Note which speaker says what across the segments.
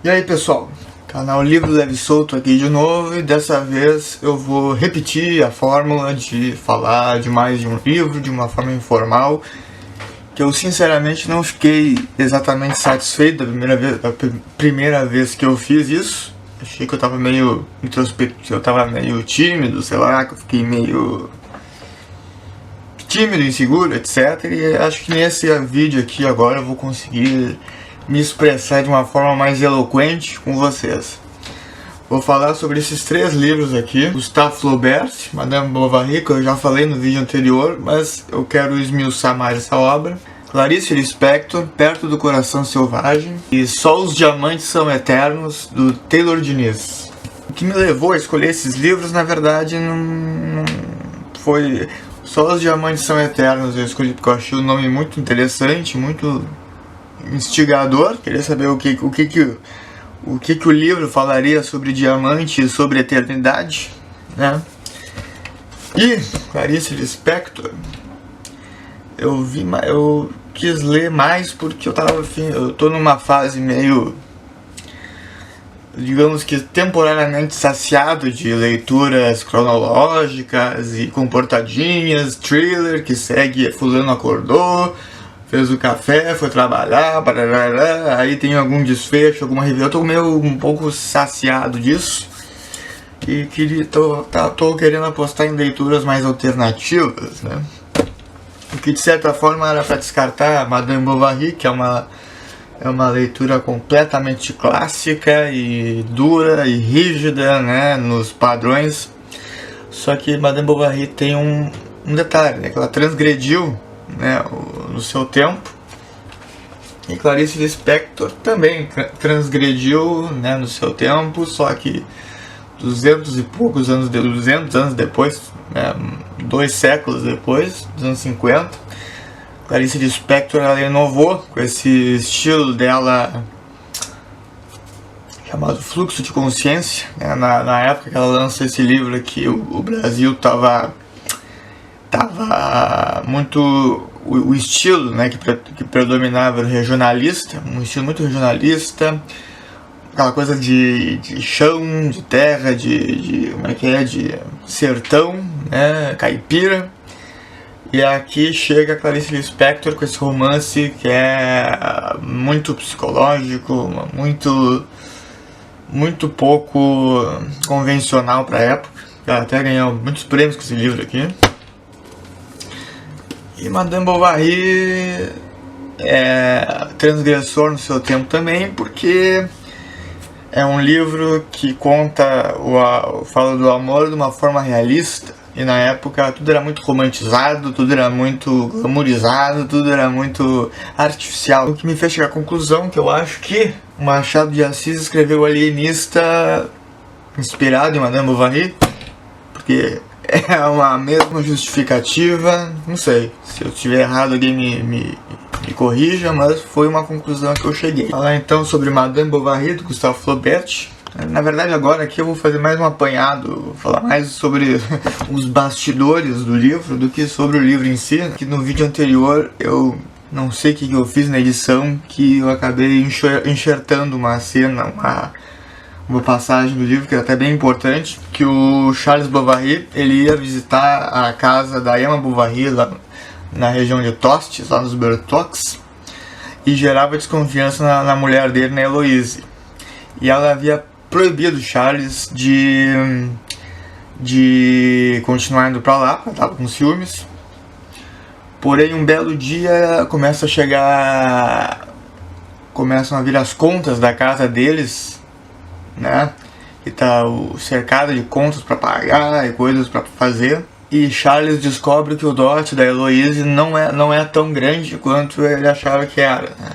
Speaker 1: E aí pessoal, canal Livro Leve Solto aqui de novo, e dessa vez eu vou repetir a fórmula de falar de mais de um livro de uma forma informal, que eu sinceramente não fiquei exatamente satisfeito da primeira vez que eu fiz isso. Achei que eu tava meio introspectivo, eu tava meio tímido, sei lá, que eu fiquei meio tímido, inseguro, etc. E acho que nesse vídeo aqui agora eu vou conseguir me expressar de uma forma mais eloquente com vocês. Vou falar sobre esses três livros aqui: Gustave Flaubert, Madame Bovary, que eu já falei no vídeo anterior, mas eu quero esmiuçar mais essa obra. Clarice Lispector, Perto do Coração Selvagem, e Só os Diamantes São Eternos, do Taylor Diniz. O que me levou a escolher esses livros, na verdade, não foi... Só os Diamantes São Eternos eu escolhi porque eu achei o nome muito interessante, muito instigador. Queria saber o que o livro falaria sobre diamante e sobre eternidade, né? E Clarice Lispector, eu quis ler mais porque eu tô numa fase meio, digamos que temporariamente saciado de leituras cronológicas e comportadinhas, thriller, que segue fulano acordou, fez o café, foi trabalhar, barará, aí tem algum desfecho, alguma review. Eu tô meio um pouco saciado disso e tô querendo apostar em leituras mais alternativas, né? O que de certa forma era para descartar Madame Bovary, que é uma leitura completamente clássica e dura e rígida, né, nos padrões. Só que Madame Bovary tem um detalhe, né, que ela transgrediu, né, no seu tempo, e Clarice Lispector também transgrediu, né, no seu tempo, só que 200 anos depois, né, 2 séculos depois, dos anos 50, Clarice Lispector ela inovou com esse estilo dela chamado fluxo de consciência, né? Na época que ela lançou esse livro aqui, o Brasil tava muito... O estilo, né, que predominava era regionalista, um estilo muito regionalista, aquela coisa de chão, de terra, como é que é, de sertão, né, caipira. E aqui chega a Clarice Lispector com esse romance que é muito psicológico, muito pouco convencional para a época. Ela até ganhou muitos prêmios com esse livro aqui. E Madame Bovary é transgressor no seu tempo também, porque é um livro que fala do amor de uma forma realista. E na época tudo era muito romantizado, tudo era muito glamourizado, tudo era muito artificial. O que me fez chegar à conclusão que eu acho que Machado de Assis escreveu Alienista inspirado em Madame Bovary, porque é uma mesma justificativa. Não sei, se eu estiver errado alguém me corrija, mas foi uma conclusão que eu cheguei. Falar então sobre Madame Bovary, do Gustave Flaubert. Na verdade agora aqui eu vou fazer mais um apanhado, vou falar mais sobre os bastidores do livro do que sobre o livro em si. Que no vídeo anterior eu não sei o que eu fiz na edição, que eu acabei enxertando uma cena, uma passagem do livro que é até bem importante, que o Charles Bovary, ele ia visitar a casa da Emma Bovary lá na região de Tostes, lá nos Bertoux, e gerava desconfiança na mulher dele, na Heloise. E ela havia proibido Charles de continuar indo pra lá, ela tava com ciúmes. Porém, um belo dia começam a vir as contas da casa deles, né? E tá cercado de contas para pagar e coisas para fazer. E Charles descobre que o dote da Heloise não é tão grande quanto ele achava que era, né?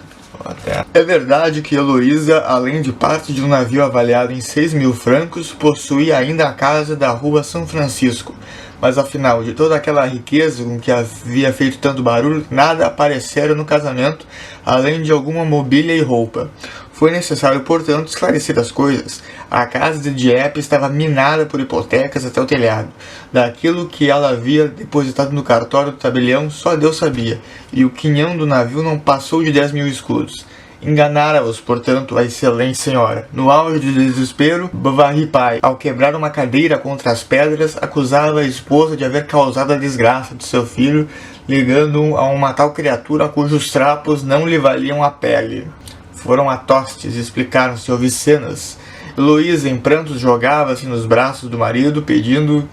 Speaker 1: É verdade que Heloísa, além de parte de um navio avaliado em 6.000 francos, possuía ainda a casa da rua São Francisco. Mas afinal, de toda aquela riqueza com que havia feito tanto barulho, nada aparecera no casamento, além de alguma mobília e roupa. Foi necessário, portanto, esclarecer as coisas. A casa de Dieppe estava minada por hipotecas até o telhado. Daquilo que ela havia depositado no cartório do tabelião, só Deus sabia, e o quinhão do navio não passou de 10.000 escudos. enganara-os, portanto, a excelente senhora. No auge do desespero, Bovary pai, ao quebrar uma cadeira contra as pedras, acusava a esposa de haver causado a desgraça de seu filho, ligando-o a uma tal criatura cujos trapos não lhe valiam a pele. Foram a Tostes e explicaram-se obscenas. Heloísa, em prantos, jogava-se nos braços do marido, pedindo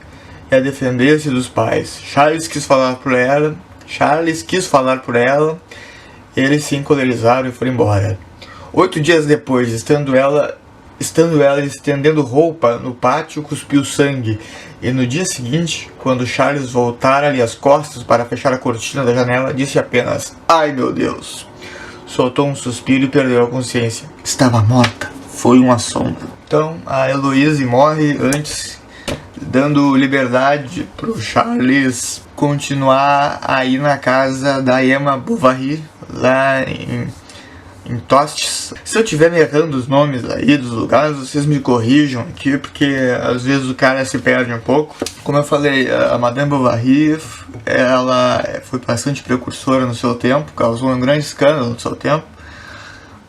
Speaker 1: que a defendesse dos pais. Charles quis falar por ela. Eles se encolerizaram e foram embora. 8 dias depois, estando ela estendendo roupa no pátio, cuspiu sangue. E no dia seguinte, quando Charles voltara-lhe as costas para fechar a cortina da janela, disse apenas: "Ai, meu Deus!" Soltou um suspiro e perdeu a consciência. Estava morta. Foi um assombro. Então, a Heloísa morre antes, dando liberdade para o Charles continuar a ir na casa da Emma Bovary, lá em Tostes. Se eu estiver me errando os nomes aí dos lugares, vocês me corrijam aqui, porque às vezes o cara se perde um pouco. Como eu falei, a Madame Bovary, ela foi bastante precursora no seu tempo, causou um grande escândalo no seu tempo,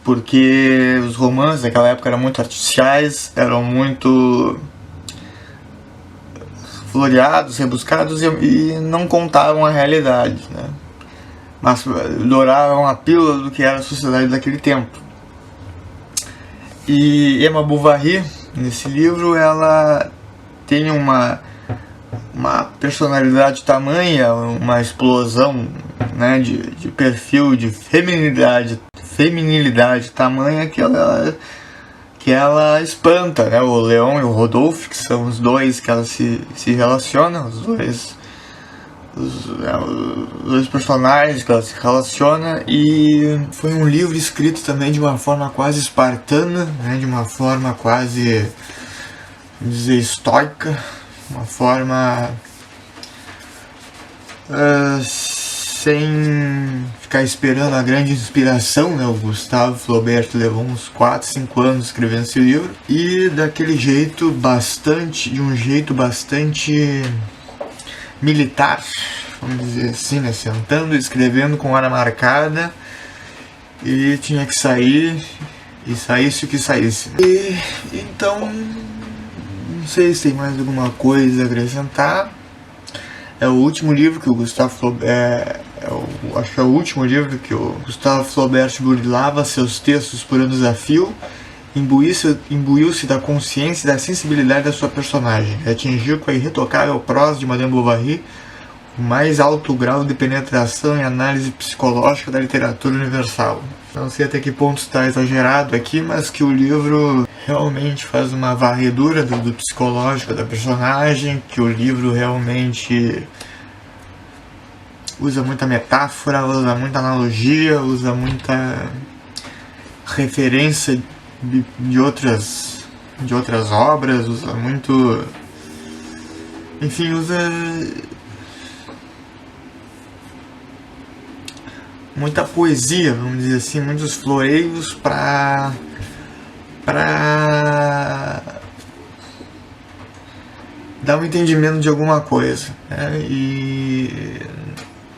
Speaker 1: porque os romances daquela época eram muito artificiais, eram muito floreados, rebuscados e não contavam a realidade, né? Mas douravam a pílula do que era a sociedade daquele tempo. E Emma Bovary, nesse livro, ela tem uma personalidade tamanha, uma explosão, né, de perfil, de feminilidade tamanha que ela espanta, né? O Leon e o Rodolphe, que são os dois que ela se relaciona, os dois personagens que ela se relaciona. E foi um livro escrito também de uma forma quase espartana, né? De uma forma quase, vamos dizer, estoica, uma forma sem ficar esperando a grande inspiração, né? O Gustave Flaubert levou uns 4, 5 anos escrevendo esse livro, e de um jeito bastante militar, vamos dizer assim, né? Sentando e escrevendo com hora marcada, e tinha que sair, e saísse o que saísse. E então, não sei se tem mais alguma coisa a acrescentar. É o último livro que o Gustave Flaubert, acho que é o último livro que o Gustave Flaubert burlava seus textos por um desafio, imbuiu-se da consciência e da sensibilidade da sua personagem, atingiu com a irretocável prosa de Madame Bovary o mais alto grau de penetração e análise psicológica da literatura universal. Não sei até que ponto está exagerado aqui, mas que o livro realmente faz uma varredura do psicológico da personagem, que o livro realmente usa muita metáfora, usa muita analogia, usa muita referência de outras obras, usa muito, enfim, usa muita poesia, vamos dizer assim, muitos floreios para dar um entendimento de alguma coisa, né? E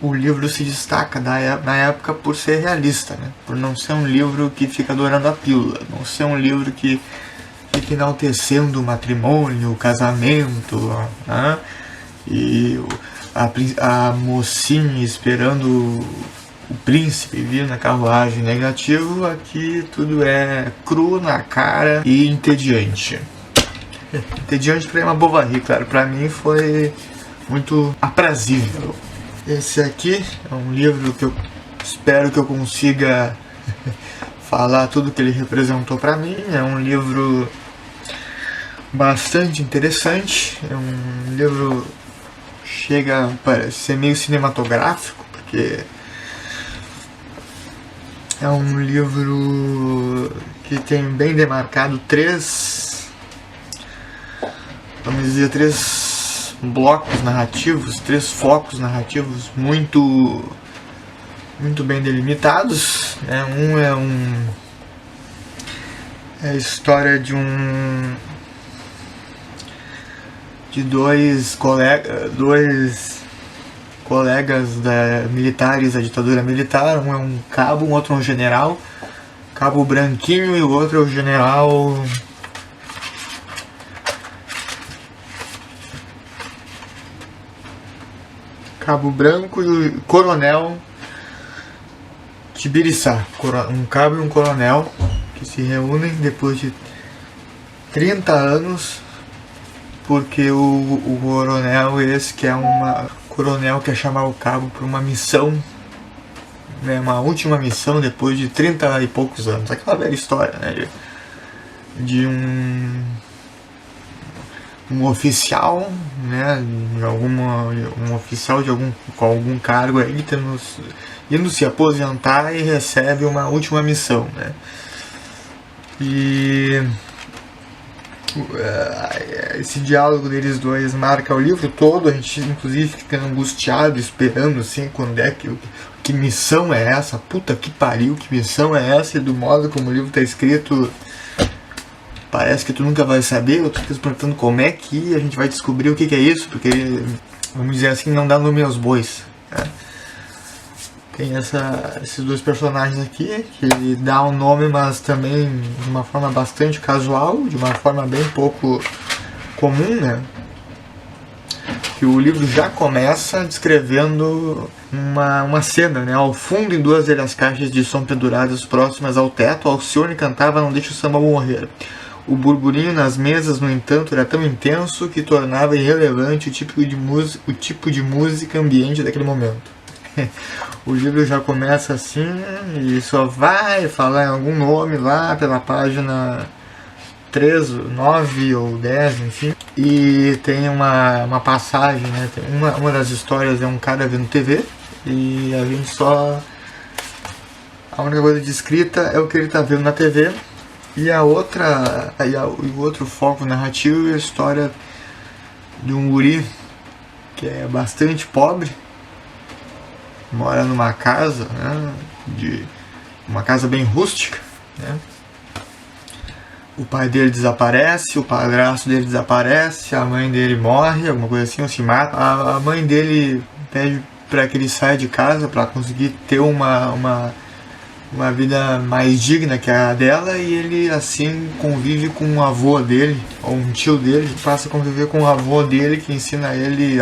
Speaker 1: o livro se destaca na época por ser realista, né? Por não ser um livro que fica dourando a pílula, não ser um livro que fica enaltecendo o matrimônio, o casamento, né? E a mocinha esperando o príncipe vir na carruagem negativo. Aqui tudo é cru na cara e entediante. Entediante para Emma Bovary, claro, para mim foi muito aprazível. Esse aqui é um livro que eu espero que eu consiga falar tudo que ele representou para mim. É um livro bastante interessante, é um livro que chega a ser meio cinematográfico, porque é um livro que tem bem demarcado três blocos narrativos, 3 focos narrativos muito bem delimitados, né? É a história de dois colegas militares da ditadura militar. Um é um cabo, um outro é um general, Cabo Branquinho e o outro é o General... Cabo Branco e o Coronel Tibiriçá. Um cabo e um coronel que se reúnem depois de 30 anos, porque o coronel esse que é uma... O coronel quer chamar o cabo para uma missão, né, uma última missão depois de 30 e poucos anos. Aquela velha história, né, de um oficial, né, um oficial com algum cargo aí indo se aposentar e recebe uma última missão, né? E esse diálogo deles dois marca o livro todo. A gente inclusive fica angustiado, esperando assim, quando é que missão é essa? Puta que pariu, que missão é essa? E do modo como o livro está escrito, parece que tu nunca vai saber. Eu tô se perguntando como é que a gente vai descobrir o que é isso, porque, vamos dizer assim, não dá nome aos bois, né? Tem esses dois personagens aqui, que ele dá um nome, mas também de uma forma bastante casual, de uma forma bem pouco comum, né? Que o livro já começa descrevendo uma cena, né? Ao fundo, em duas das caixas de som penduradas próximas ao teto, Alcione cantava Não Deixe o Samba Morrer. O burburinho nas mesas, no entanto, era tão intenso que tornava irrelevante o tipo de música ambiente daquele momento. O livro já começa assim e só vai falar em algum nome lá pela página 3, 9 ou 10, enfim. E tem uma passagem, né? Tem uma das histórias é um cara vendo TV e a gente só... A única coisa descrita é o que ele está vendo na TV. E o outro foco narrativo é a história de um guri que é bastante pobre, mora numa casa, né, uma casa bem rústica, né? O pai dele desaparece, o padrasto dele desaparece, a mãe dele morre, alguma coisa assim, ou se mata. A mãe dele pede para que ele saia de casa para conseguir ter uma vida mais digna que a dela, e ele assim convive com um avô dele, ou um tio dele, que passa a conviver com o avô dele, que ensina ele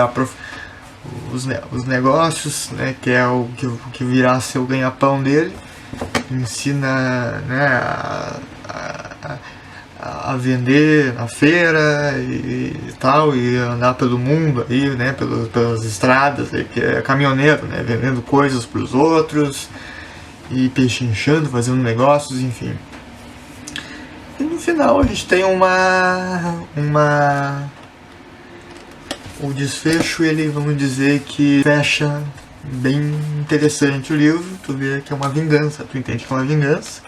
Speaker 1: os negócios, né, que é o que virá a ser o ganha-pão dele. Ensina, né, a vender na feira e tal, e andar pelo mundo aí, né, pelas estradas, aí, que é caminhoneiro, né, vendendo coisas para os outros e pechinchando, fazendo negócios, enfim. E no final a gente tem o desfecho, ele, vamos dizer que fecha bem interessante o livro. Tu vê que é uma vingança, tu entende que é uma vingança,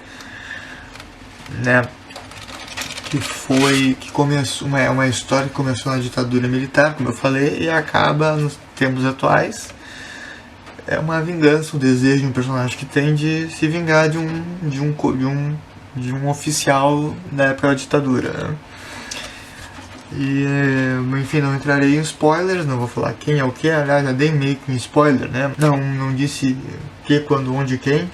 Speaker 1: né? Que começou uma história que começou na ditadura militar, como eu falei, e acaba nos tempos atuais. É uma vingança, um desejo de um personagem que tem de se vingar de um oficial da época da ditadura, né? E, enfim, não entrarei em spoilers, não vou falar quem é o que, aliás, já dei meio que um spoiler, né? Não disse que, quando, onde, quem.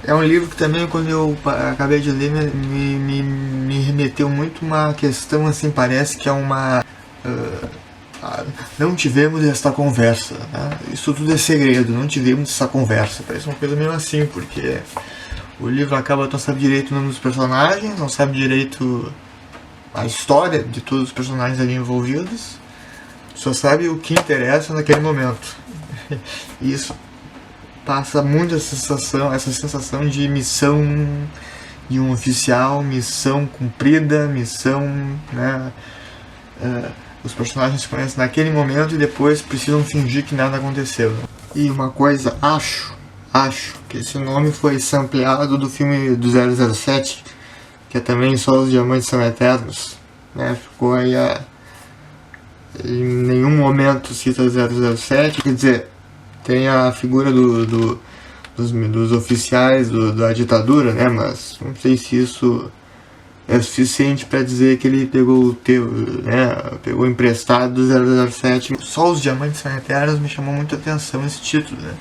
Speaker 1: É um livro que também, quando eu acabei de ler, me remeteu muito uma questão, assim, parece que é uma... não tivemos esta conversa, né? Isso tudo é segredo, não tivemos essa conversa. Parece uma coisa meio assim, porque o livro acaba, não sabe direito o nome dos personagens, não sabe direito a história de todos os personagens ali envolvidos, só sabe o que interessa naquele momento. E isso passa muito essa sensação de missão de um oficial, missão cumprida, missão, né? Os personagens se conhecem naquele momento e depois precisam fingir que nada aconteceu. E uma coisa, acho que esse nome foi sampleado do filme do 007, que é também Só os Diamantes São Eternos, né? Ficou aí em nenhum momento cita 007, quer dizer, tem a figura dos oficiais da ditadura, né? Mas não sei se isso é suficiente para dizer que ele pegou pegou emprestado do 007. Só os Diamantes São Eternos me chamou muita atenção esse título, né?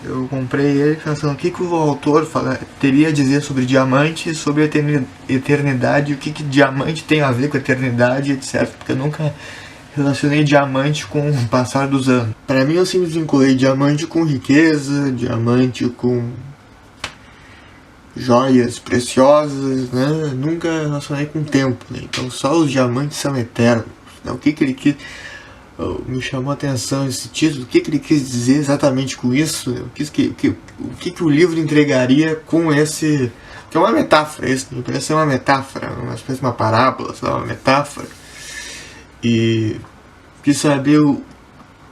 Speaker 1: Eu comprei ele pensando o que o autor teria a dizer sobre diamante, sobre eternidade, o que diamante tem a ver com eternidade, etc. Porque eu nunca relacionei diamante com o passar dos anos. Para mim, eu sempre vinculei diamante com riqueza, diamante com joias preciosas, né? Nunca relacionei com tempo, né? Então só os diamantes são eternos, né? O que ele quis... Me chamou a atenção esse título, o que ele quis dizer exatamente com isso, né? O que o livro entregaria com esse... Que é uma metáfora, isso parece ser uma metáfora, uma espécie de uma parábola, sei lá, uma metáfora. E quis saber o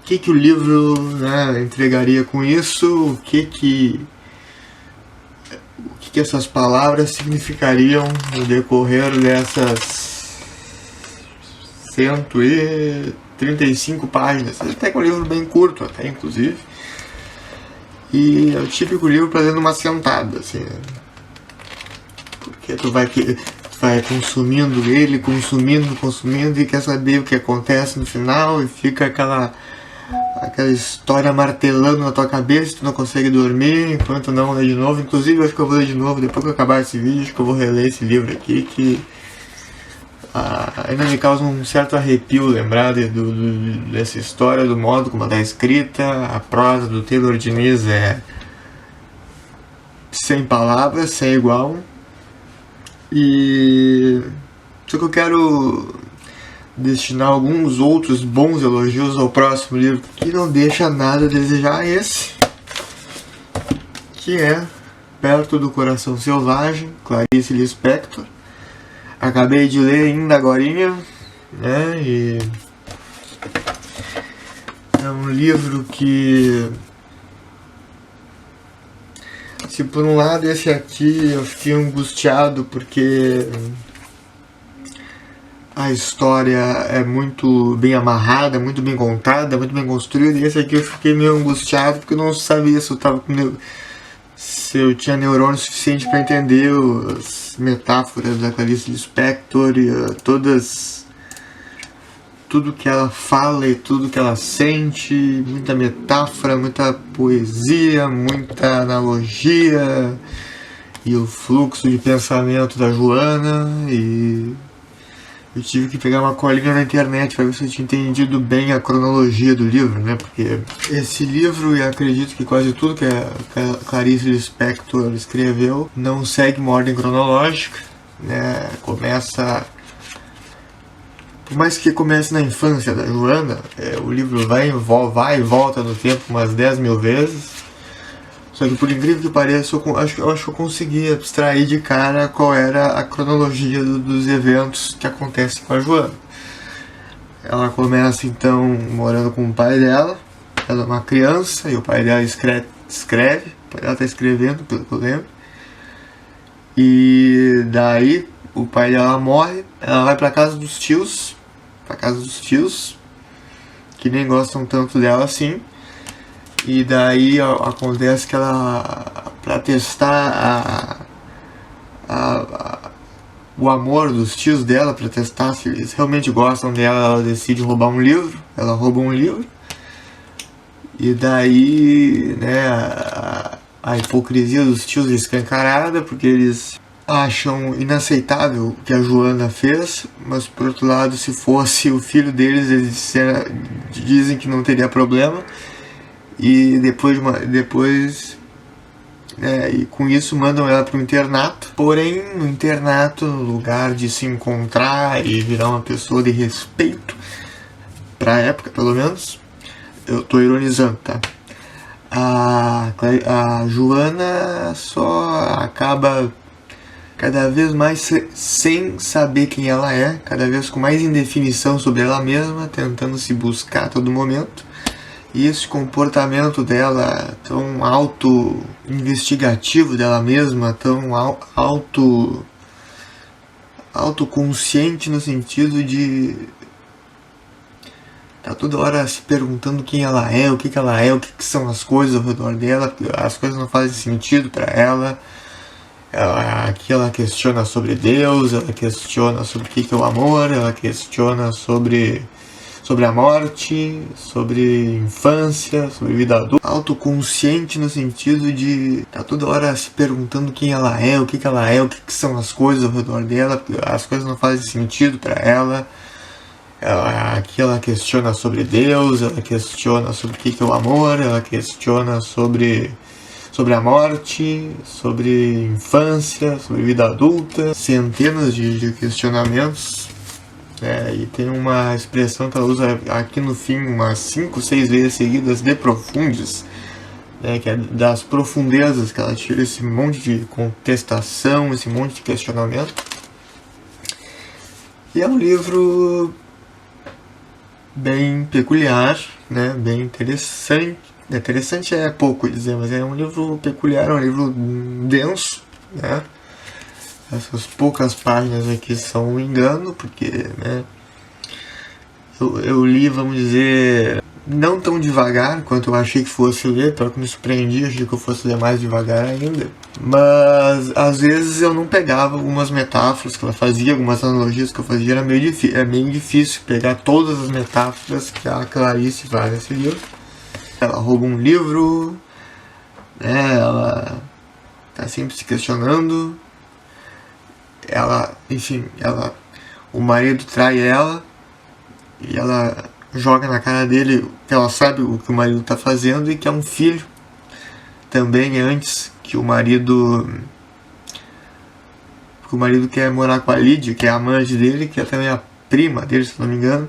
Speaker 1: que o livro, né, entregaria com isso, o que essas palavras significariam no decorrer dessas 135 páginas. Até que é um livro bem curto, até inclusive. E é o típico livro para ler numa sentada, assim, né? Porque tu vai consumindo ele, consumindo e quer saber o que acontece no final e fica aquela história martelando na tua cabeça, tu não consegue dormir enquanto não lê de novo. Inclusive eu acho que eu vou ler de novo depois que eu acabar esse vídeo, acho que eu vou reler esse livro aqui, que ainda me causa um certo arrepio lembrar dessa história, do modo como ela está escrita. A prosa do Taylor Diniz é sem palavras, sem igual. E só que eu quero destinar alguns outros bons elogios ao próximo livro, que não deixa nada a desejar, esse, que é Perto do Coração Selvagem, Clarice Lispector. Acabei de ler ainda agorinha, né, e é um livro que, se por um lado esse aqui eu fiquei angustiado porque a história é muito bem amarrada, muito bem contada, muito bem construída, e esse aqui eu fiquei meio angustiado porque eu não sabia se eu tinha neurônio suficiente para entender as metáforas da Clarice Lispector e tudo que ela fala e tudo que ela sente, muita metáfora, muita poesia, muita analogia, e o fluxo de pensamento da Joana. E eu tive que pegar uma colinha na internet para ver se eu tinha entendido bem a cronologia do livro, né? Porque esse livro, e acredito que quase tudo que a Clarice Lispector escreveu, não segue uma ordem cronológica, né? Começa... Por mais que comece na infância da Joana, o livro vai e volta no tempo umas 10 mil vezes. Só que, por incrível que pareça, eu acho que eu consegui abstrair de cara qual era a cronologia dos eventos que acontecem com a Joana. Ela começa, então, morando com o pai dela. Ela é uma criança e o pai dela escreve. O pai dela está escrevendo, pelo que eu lembro. E daí, o pai dela morre. Ela vai para casa dos tios. Que nem gostam tanto dela assim. E daí acontece que ela, para testar o amor dos tios dela, para testar se eles realmente gostam dela, ela decide roubar um livro. Ela rouba um livro. E daí, né, a hipocrisia dos tios é escancarada, porque eles acham inaceitável o que a Joana fez, mas por outro lado, se fosse o filho deles, eles dizem que não teria problema. E depois e com isso mandam ela para o internato. Porém, no internato, no lugar de se encontrar e virar uma pessoa de respeito, para a época pelo menos, eu tô ironizando, tá? A Joana só acaba cada vez mais sem saber quem ela é, cada vez com mais indefinição sobre ela mesma, tentando se buscar a todo momento. E esse comportamento dela tão auto-investigativo dela mesma, tão autoconsciente no sentido de tá toda hora se perguntando quem ela é, o que ela é, o que são as coisas ao redor dela, as coisas não fazem sentido para ela. Aqui ela questiona sobre Deus, ela questiona sobre o que é o amor, ela questiona sobre sobre a morte, sobre infância, sobre vida adulta. Autoconsciente no sentido de tá toda hora se perguntando quem ela é, o que ela é, o que são as coisas ao redor dela, porque as coisas não fazem sentido para ela. Aqui ela questiona sobre Deus, ela questiona sobre o que é o amor, ela questiona sobre a morte, sobre infância, sobre vida adulta, centenas de questionamentos. E tem uma expressão que ela usa aqui no fim umas 5, 6 vezes seguidas, de profundis, que é das profundezas que ela tira esse monte de contestação, esse monte de questionamento. E é um livro bem peculiar, né, bem interessante. Interessante é pouco dizer, mas é um livro peculiar, é um livro denso, né? Essas poucas páginas aqui são um engano, porque, né, eu li, vamos dizer, não tão devagar quanto eu achei que fosse ler, pelo que me surpreendi, achei que eu fosse ler mais devagar ainda. Mas às vezes eu não pegava algumas metáforas que ela fazia, algumas analogias que eu fazia, é meio difícil pegar todas as metáforas que a Clarice faz nesse livro. Ela rouba um livro, né, ela tá sempre se questionando. O marido trai ela e ela joga na cara dele que ela sabe o que o marido tá fazendo e que é um filho também antes que o marido quer morar com a Lídia, que é a amante dele, que é também a prima dele, se não me engano.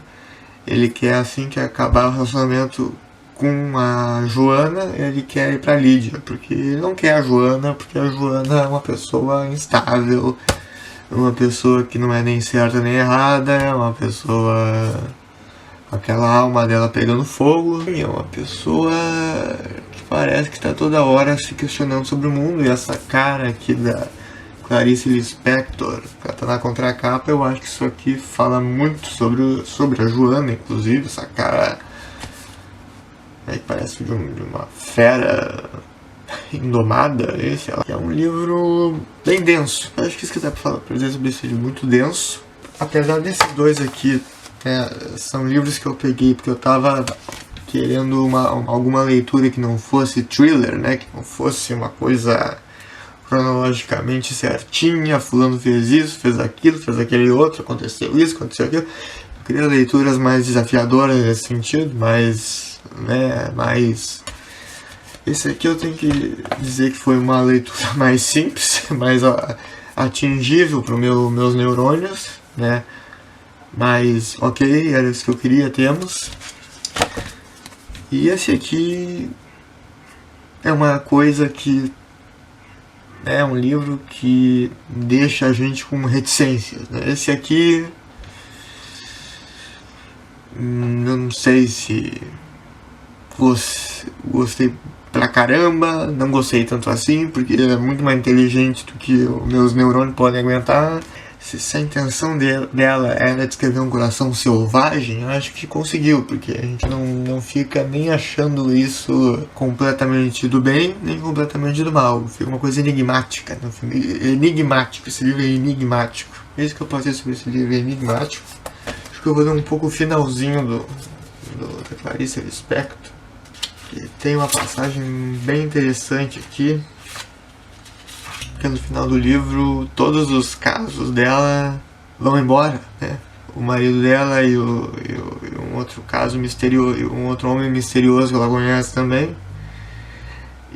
Speaker 1: Ele quer, assim que acabar o relacionamento com a Joana, ele quer ir pra Lídia, porque ele não quer a Joana, porque a Joana é uma pessoa instável, uma pessoa que não é nem certa nem errada, é uma pessoa com aquela alma dela pegando fogo, e é uma pessoa que parece que está toda hora se questionando sobre o mundo. E essa cara aqui da Clarice Lispector, que ela tá na contracapa, eu acho que isso aqui fala muito sobre a Joana, inclusive, essa cara que parece de uma fera indomada. Esse é um livro bem denso. Eu acho que isso que dá pra dizer sobre esse livro, muito denso. Apesar desses dois aqui, são livros que eu peguei porque eu tava querendo alguma leitura que não fosse thriller, né? Que não fosse uma coisa cronologicamente certinha, fulano fez isso, fez aquilo, fez aquele outro, aconteceu isso, aconteceu aquilo. Eu queria leituras mais desafiadoras nesse sentido, mas esse aqui eu tenho que dizer que foi uma leitura mais simples, mais atingível para os meus neurônios, né? Mas ok, era isso que eu queria, temos. E esse aqui é uma coisa que é um livro que deixa a gente com reticências, né? Esse aqui eu não sei se gostei pra caramba, não gostei tanto assim, porque ele é muito mais inteligente do que os meus neurônios podem aguentar. Se a intenção dela era descrever um coração selvagem, eu acho que conseguiu, porque a gente não fica nem achando isso completamente do bem, nem completamente do mal. Fica uma coisa enigmática. Enigmático, esse livro é enigmático. É isso que eu posso dizer sobre esse livro, é enigmático. Acho que eu vou ler um pouco o finalzinho da Clarice Lispector. Tem uma passagem bem interessante aqui, porque no final do livro todos os casos dela vão embora, né? O marido dela e um outro caso misterioso, um outro homem misterioso que ela conhece também.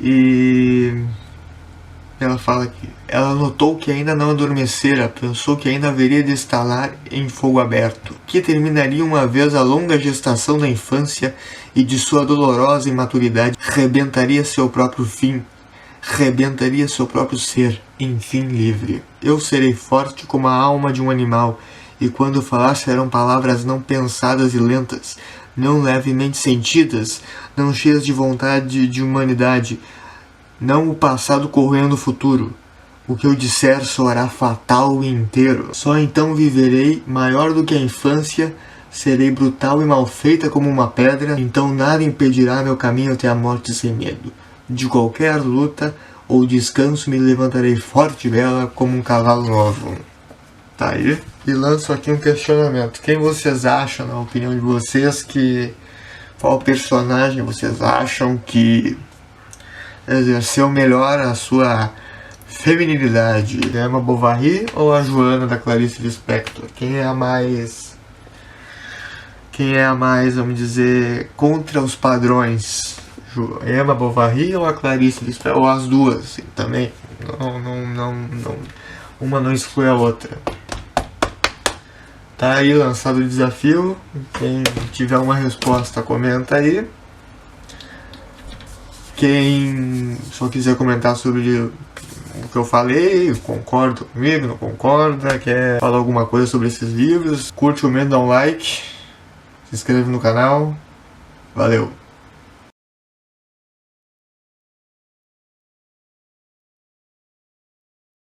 Speaker 1: E ela fala que ela notou que ainda não adormecera, pensou que ainda haveria de estalar em fogo aberto, que terminaria uma vez a longa gestação da infância e de sua dolorosa imaturidade rebentaria seu próprio fim, rebentaria seu próprio ser, enfim livre. Eu serei forte como a alma de um animal, e quando falar serão palavras não pensadas e lentas, não levemente sentidas, não cheias de vontade de humanidade, não o passado correndo o futuro. O que eu disser soará fatal e inteiro. Só então viverei maior do que a infância, serei brutal e mal feita como uma pedra, então nada impedirá meu caminho até a morte sem medo. De qualquer luta ou descanso me levantarei forte e bela como um cavalo novo. Tá aí. E lanço aqui um questionamento. Quem vocês acham, na opinião de vocês, qual personagem vocês acham que exerceu melhor a sua feminilidade? A Emma Bovary ou a Joana da Clarice Lispector? Quem é a mais, vamos dizer, contra os padrões? Emma Bovary ou a Clarice Lispector? Ou as duas, assim, também? Não, uma não exclui a outra. Tá aí lançado o desafio. Quem tiver uma resposta, comenta aí. Quem só quiser comentar sobre o que eu falei, concorda comigo, não concorda, quer falar alguma coisa sobre esses livros, curte o vídeo, dá um like, se inscreve no canal. Valeu!